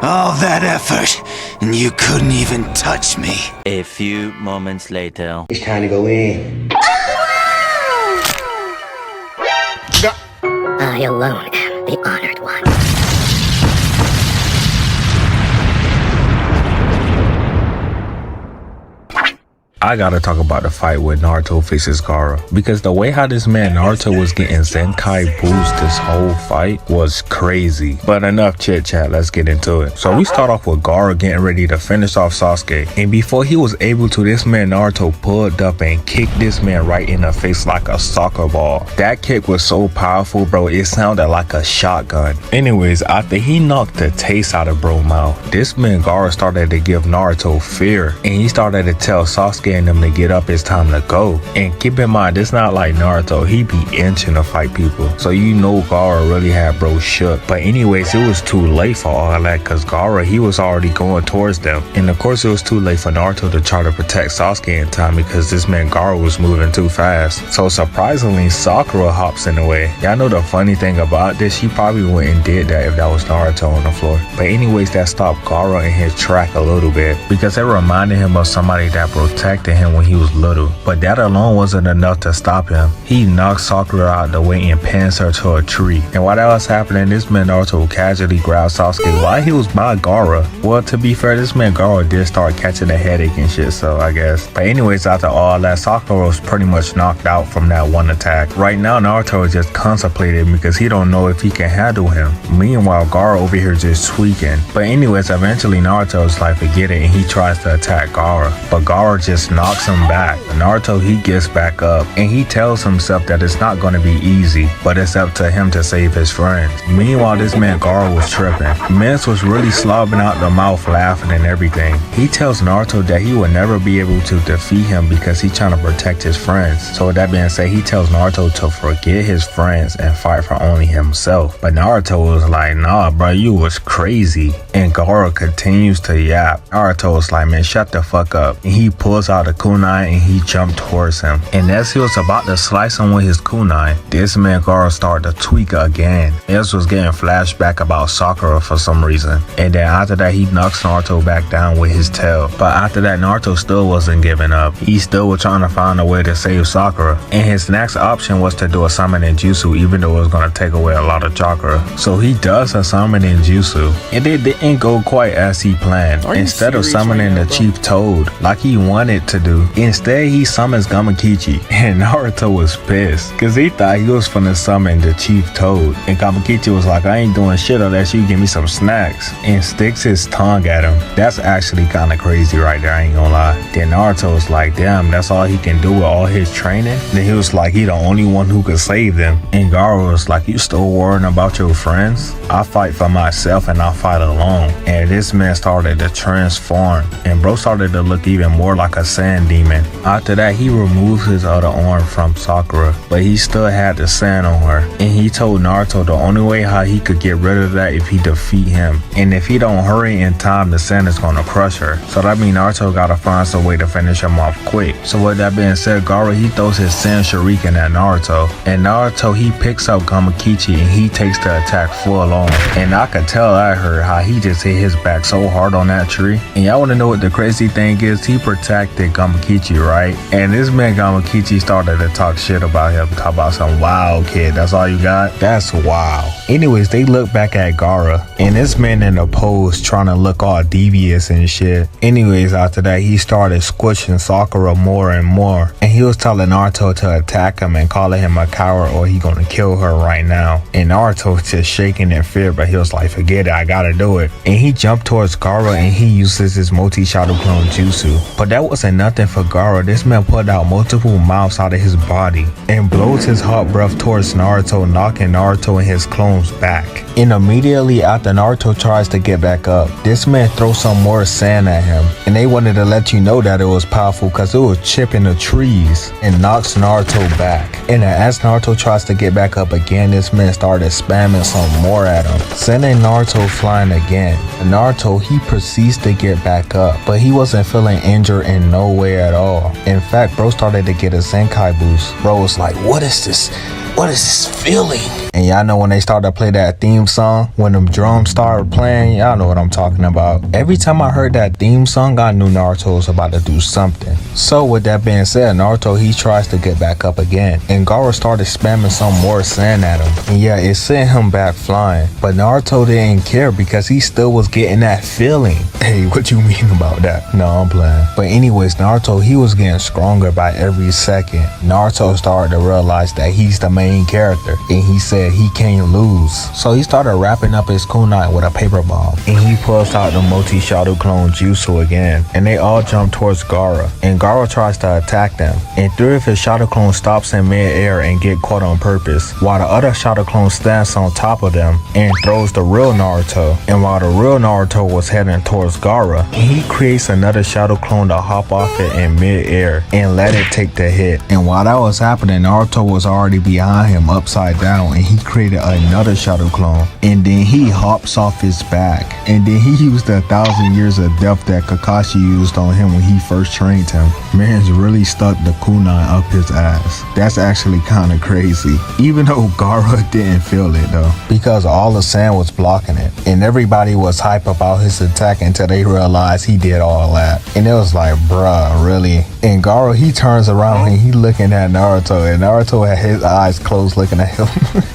All that effort, and you couldn't even touch me. A few moments later. It's time to go in. I alone am the honored one. I gotta talk about the fight with Naruto faces Garra, because the way how this man Naruto was getting Zenkai boost this whole fight was crazy. But enough chit chat, let's get into it. So we start off with Garra getting ready to finish off Sasuke, and before he was able to, this man Naruto pulled up and kicked this man right in the face like a soccer ball. That kick was so powerful, bro, it sounded like a shotgun. Anyways, after he knocked the taste out of bro mouth, this man Garra started to give Naruto fear, and he started to tell Sasuke and them to get up, it's time to go. And keep in mind, it's not like Naruto, he be itching to fight people, so you know Garra really had bro shook. But anyways, it was too late for all that, cause Garra, he was already going towards them, and of course it was too late for Naruto to try to protect Sasuke in time, because this man Garra was moving too fast. So surprisingly, Sakura hops in the way. Y'all know the funny thing about this, she probably wouldn't and did that if that was Naruto on the floor. But anyways, that stopped Garra in his track a little bit, because it reminded him of somebody that protected him when he was little. But that alone wasn't enough to stop him. He knocked Sakura out the way and pins her to a tree. And while that was happening, this man Naruto casually grabbed Sasuke while he was by Garra. Well, to be fair, this man Garra did start catching a headache and shit, so I guess. But anyways, after all that, Sakura was pretty much knocked out from that one attack. Right now, Naruto is just contemplating because he don't know if he can handle him. Meanwhile, Garra over here just tweaking. But anyways, eventually Naruto's like, forget it, and he tries to attack Garra. But Garra just knocks him back. Naruto, he gets back up, and he tells himself that it's not going to be easy, but it's up to him to save his friends. Meanwhile, this man Garra was tripping. Mance was really slobbing out the mouth, laughing and everything. He tells Naruto that he will never be able to defeat him because he's trying to protect his friends. So with that being said, he tells Naruto to forget his friends and fight for only himself. But Naruto was like, nah bro, you was crazy. And Garra continues to yap. Naruto was like, man, shut the fuck up. And he pulls out a kunai and he jumped towards him. And as he was about to slice him with his kunai, this man Garra started to tweak again. This was getting flashback about Sakura for some reason. And then after that, he knocks Naruto back down with his tail. But after that, Naruto still wasn't giving up. He still was trying to find a way to save Sakura. And his next option was to do a summoning jutsu, even though it was going to take away a lot of chakra. So he does a summoning jutsu, and it didn't go quite as he planned. Instead of summoning the Chief Toad like he wanted to do, instead he summons Gamakichi. And Naruto was pissed because he thought he was finna summon the Chief Toad, and Gamakichi was like, I ain't doing shit unless you give me some snacks, and sticks his tongue at him. That's actually kind of crazy right there, I ain't gonna lie. Then Naruto was like, damn, that's all he can do with all his training? Then he was like, he the only one who could save them. And Garra was like, you still worrying about your friends? I fight for myself and I fight alone. And this man started to transform, and bro started to look even more like a sand demon. After that, he removed his other arm from Sakura, but he still had the sand on her. And he told Naruto the only way how he could get rid of that if he defeat him. And if he don't hurry in time, the sand is gonna crush her. So that means Naruto gotta find some way to finish him off quick. So with that being said, Garra, he throws his sand shuriken at Naruto. And Naruto, he picks up Gamakichi and he takes the attack full on. And I could tell I heard how he just hit his back so hard on that tree. And y'all wanna know what the crazy thing is? He protected Gamakichi, right? And this man Gamakichi started to talk shit about him, talk about some wild kid, that's all you got? That's wild. Anyways, they look back at Garra, and this man in the pose trying to look all devious and shit. Anyways, after that, he started squishing Sakura more and more, and he was telling Naruto to attack him and calling him a coward or he gonna kill her right now. And Naruto was just shaking in fear, but he was like, forget it, I gotta do it. And he jumped towards Garra and he uses his multi-shadow clone jutsu. But that wasn't nothing for Garra. This man put out multiple mouths out of his body and blows his hot breath towards Naruto, knocking Naruto and his clones back. And immediately after Naruto tries to get back up, this man throws some more sand at him, and they wanted to let you know that it was powerful because it was chipping the trees, and knocks Naruto back. And as Naruto tries to get back up again, this man started spamming some more at him, sending Naruto flying again. And Naruto, he proceeds to get back up, but he wasn't feeling injured in no way at all. In fact, bro started to get a Zenkai boost. Bro was like, what is this? What is this feeling? And y'all know when they started to play that theme song, when them drums started playing, y'all know what I'm talking about. Every time I heard that theme song, I knew Naruto was about to do something. So with that being said, Naruto, he tries to get back up again, and Garra started spamming some more sand at him, and yeah, it sent him back flying. But Naruto didn't care because he still was getting that feeling. Hey, what you mean about that? No, I'm playing. But anyways, Naruto, he was getting stronger by every second. Naruto started to realize that he's the main character, and he said he can't lose. So he started wrapping up his kunai with a paper bomb, and he pulls out the multi-shadow clone jutsu again, and they all jump towards Garra, and Garra tries to attack them, and 3 of his shadow clones stops in mid-air and get caught on purpose, while the other shadow clone stands on top of them and throws the real Naruto. And while the real Naruto was heading towards Garra, he creates another shadow clone to hop off it in mid-air and let it take the hit. And while that was happening, Naruto was already behind him upside down, and he created another shadow clone, and then he hops off his back, and then he used the 1,000 years of death that Kakashi used on him when he first trained him. Man's really stuck the kunai up his ass. That's actually kinda crazy, even though Garra didn't feel it though, because all the sand was blocking it, and everybody was hype about his attack until they realized he did all that, and it was like, bruh, really? And Garra, he turns around and he looking at Naruto, and Naruto had his eyes closed looking at him.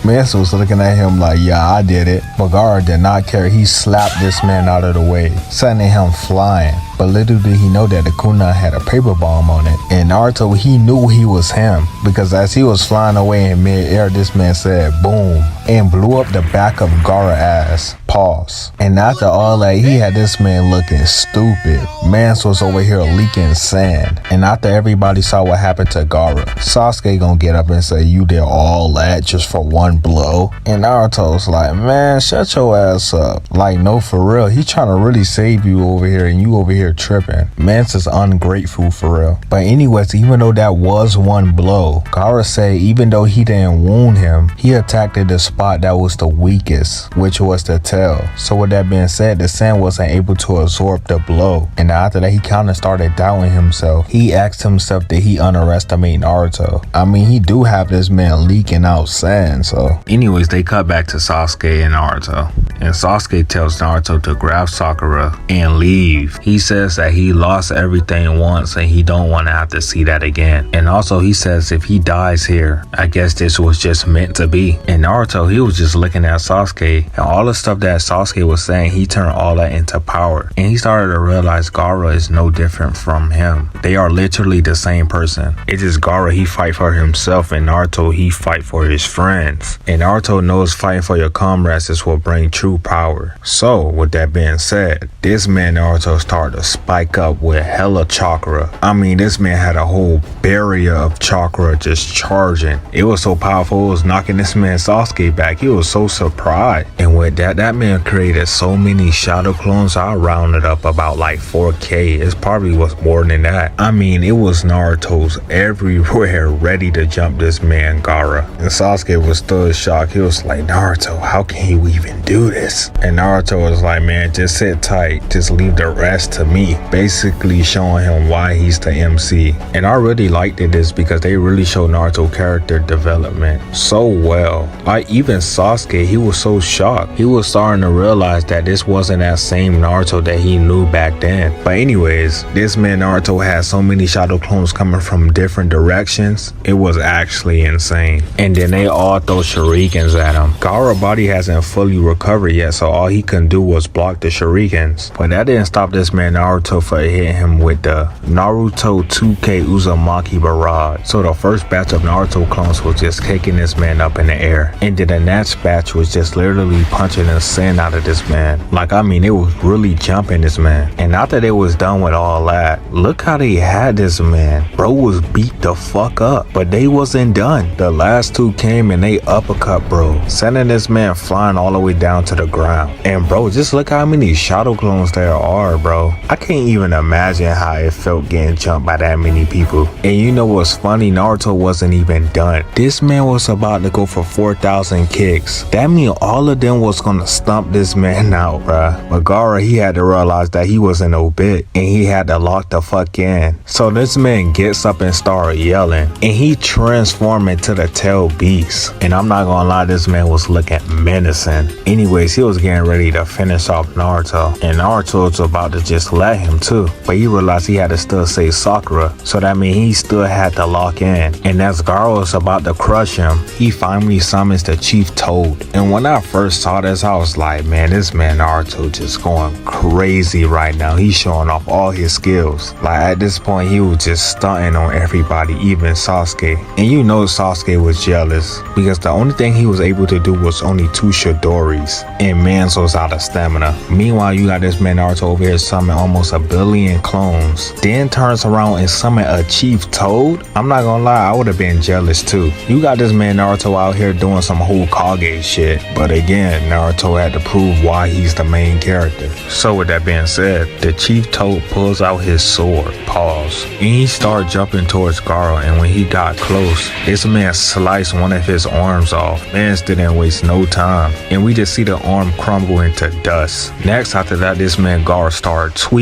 Mance was looking at him like, yeah, I did it. But Garra did not care. He slapped this man out of the way, sending him flying. But little did he know that the kunai had a paper bomb on it. And Naruto, he knew he was him, because as he was flying away in mid-air, this man said boom and blew up the back of Garra's ass. Pause. And after all that, he had this man looking stupid. Mance was over here leaking sand. And after everybody saw what happened to Garra, Sasuke gonna get up and say, you did all that just for one blow? And Naruto's like, man, shut your ass up. Like, no, for real, he trying to really save you over here, and you over here tripping. Mance is ungrateful for real. But anyways, even though that was one blow, Garra said even though he didn't wound him, he attacked at the spot that was the weakest, which was the tail. So with that being said, the sand wasn't able to absorb the blow, and after that he kind of started doubting himself. He asked himself, did he underestimate Naruto? I mean, he do have this man leaking out sand. So anyways, they cut back to Sasuke and Naruto, and Sasuke tells Naruto to grab Sakura and leave. He says that he lost everything once and he don't want to have to see that again. And also he says if he dies here, I guess this was just meant to be. And Naruto, he was just looking at Sasuke, and all the stuff that Sasuke was saying, he turned all that into power, and he started to realize Garra is no different from him. They are literally the same person. It's just Garra, he fight for himself, and Naruto, he fight for his friends. And Naruto knows fighting for your comrades is what brings true power. So with that being said, this man Naruto started to spike up with hella chakra. I mean, this man had a whole barrier of chakra just charging. It was so powerful, it was knocking this man Sasuke back. He was so surprised. And with that man created so many shadow clones. I rounded up about like 4K. It's probably was more than that. I mean, it was Naruto's everywhere ready to jump this man Garra. And Sasuke was still shocked. He was like, Naruto, how can you even do this? And Naruto was like, man, just sit tight. Just leave the rest to me. Basically showing him why he's the MC. And I really liked it this because they really showed Naruto character development so well. Like even Sasuke, he was so shocked. He was starting to realize that this wasn't that same Naruto that he knew back then. But anyways, this man Naruto had so many shadow clones coming from different directions. It was actually insane. And then they all throw shurikens at him. Garra's body hasn't fully recovered yet, so all he can do was block the shurikens. But that didn't stop this man Naruto from hitting him with the Naruto 2K Uzumaki Barrage. So the first batch of Naruto clones was just kicking this man up in the air. And then the next batch was just literally punching the sand out of this man. Like, I mean, it was really jumping this man. And after they was done with all that, look how they had this man. Bro was beat the fuck up. But they wasn't done. The last two came and they uppercut bro, sending this man flying all the way down to the ground. And bro, just look how many shadow clones there are, bro. I can't even imagine how it felt getting jumped by that many people. And you know what's funny? Naruto wasn't even done. This man was about to go for 4,000 kicks. That means all of them was gonna stomp this man out, bruh. But Garra, he had to realize that he wasn't no bit, and he had to lock the fuck in. So this man gets up and started yelling, and he transformed into the tail beast. And I'm not gonna lie, this man was looking menacing. Anyways, he was getting ready to finish off Naruto, and Naruto was about to just let him too, but he realized he had to still say Sakura, so that means he still had to lock in. And as Garra was about to crush him, he finally summons the Chief Toad. And when I first saw this, I was like, man, this man Naruto just going crazy right now. He's showing off all his skills. Like at this point, he was just stunting on everybody, even Sasuke. And you know Sasuke was jealous, because the only thing he was able to do was only 2 Shidoris, and Mans was out of stamina. Meanwhile, you got this man Naruto over here summon almost 1 billion clones, then turns around and summon a Chief Toad. I'm not gonna lie, I would have been jealous too. You got this man Naruto out here doing some whole Kage shit, but again, Naruto had to prove why he's the main character. So with that being said, the Chief Toad pulls out his sword, pause, and he started jumping towards Garra, and when he got close, this man sliced one of his arms off. Mans didn't waste no time, and we just see the arm crumble into dust. Next, after that, this man Garra started tweaking.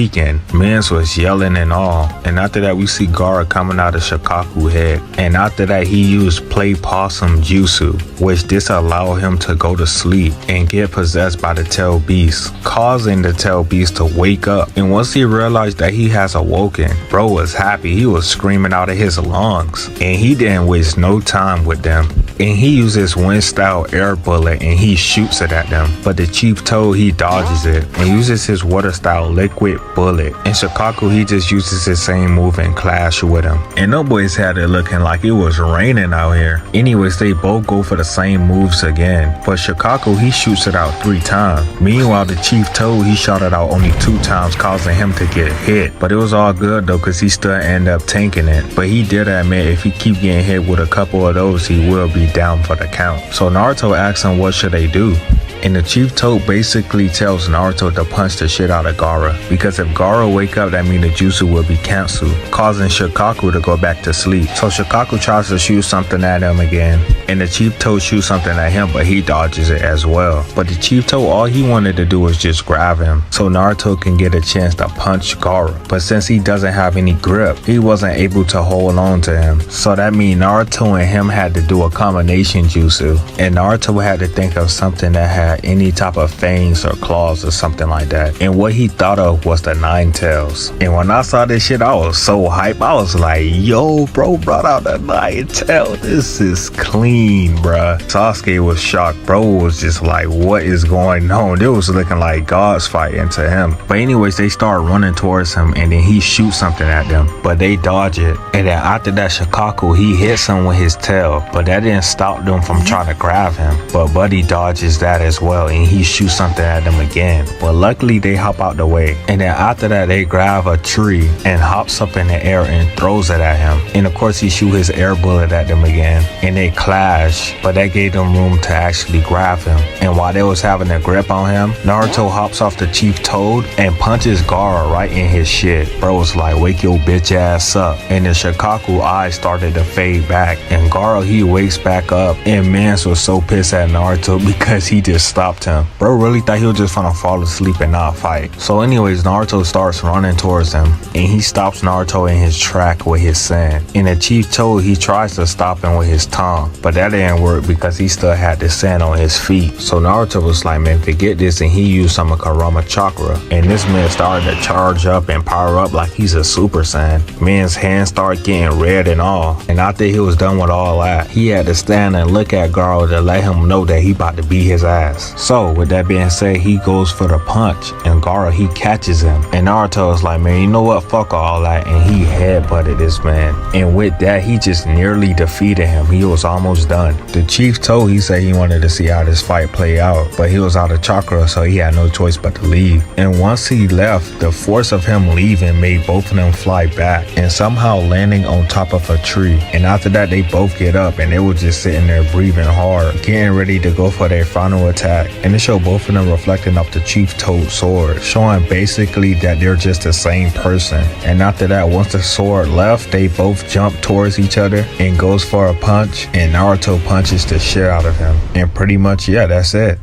Mans was yelling and all, and after that we see Garra coming out of Shikaku head, and after that he used play possum jutsu, which this allowed him to go to sleep and get possessed by the tail beast, causing the tail beast to wake up. And once he realized that he has awoken, bro was happy. He was screaming out of his lungs, and he didn't waste no time with them, and he uses wind style air bullet and he shoots it at them, but the Chief Toad, he dodges it and uses his water style liquid bullet. In Shikaku, he just uses his same move and clash with him, and them boys had it looking like it was raining out here. Anyways, they both go for the same moves again, but Shikaku, he shoots it out 3 times. Meanwhile, the Chief Toad, he shot it out only 2 times, causing him to get hit, but it was all good though, cause he still ended up tanking it. But he did admit if he keep getting hit with a couple of those, he will be down for the count. So Naruto asks him what should they do, and the Chief Toad basically tells Naruto to punch the shit out of Garra, because if Garra wake up, that means the jutsu will be cancelled, causing Shikaku to go back to sleep. So Shikaku tries to shoot something at him again, and the Chief Toad shoots something at him, but he dodges it as well. But the Chief Toad, all he wanted to do was just grab him, so Naruto can get a chance to punch Garra. But since he doesn't have any grip, he wasn't able to hold on to him. So that means Naruto and him had to do a combination jutsu, and Naruto had to think of something that had any type of fangs or claws or something like that, and what he thought of was the 9 tails. And when I saw this shit, I was so hype. I was like, yo, bro brought out the 9 tail. This is clean, bruh. Sasuke was shocked. Bro was just like, what is going on? It was looking like gods fighting to him. But anyways, they start running towards him, and then he shoots something at them, but they dodge it. And then after that, Shikaku, he hits him with his tail, but that didn't stop them from trying to grab him. But Buddy dodges that as well, and he shoots something at them again, but luckily they hop out the way. And then after that, they grab a tree and hops up in the air and throws it at him, and of course he shoots his air bullet at them again, and they clash, but that gave them room to actually grab him. And while they was having a grip on him, Naruto hops off the Chief Toad and punches Garra right in his shit. Bro was like, wake your bitch ass up. And the Shikaku eyes started to fade back, and Garra, he wakes back up, and Mans was so pissed at Naruto because he just stopped him. Bro really thought he was just gonna fall asleep and not fight. So anyways, Naruto starts running towards him, and he stops Naruto in his track with his sand. And the Chief Toad, he tries to stop him with his tongue, but that didn't work because he still had the sand on his feet. So Naruto was like, man, forget this, and he used some of Kurama chakra, and this man started to charge up and power up like he's a Super Saiyan. Man's hands started getting red and all, and after he was done with all that, he had to stand and look at Garra to let him know that he about to beat his ass. So with that being said, he goes for the punch, and Garra, he catches him, and Naruto is like, man, you know what, fuck all that, and he headbutted this man. And with that, he just nearly defeated him. He was almost done. The chief told he said he wanted to see how this fight play out, but he was out of chakra, so he had no choice but to leave. And once he left, the force of him leaving made both of them fly back and somehow landing on top of a tree. And after that, they both get up and they were just sitting there breathing hard, getting ready to go for their final attack. And it showed both of them reflecting off the chief toad sword, showing basically that they're just the same person. And after that, once the sword left, they both jump towards each other and goes for a punch, and Naruto punches the shit out of him. And pretty much, yeah, that's it.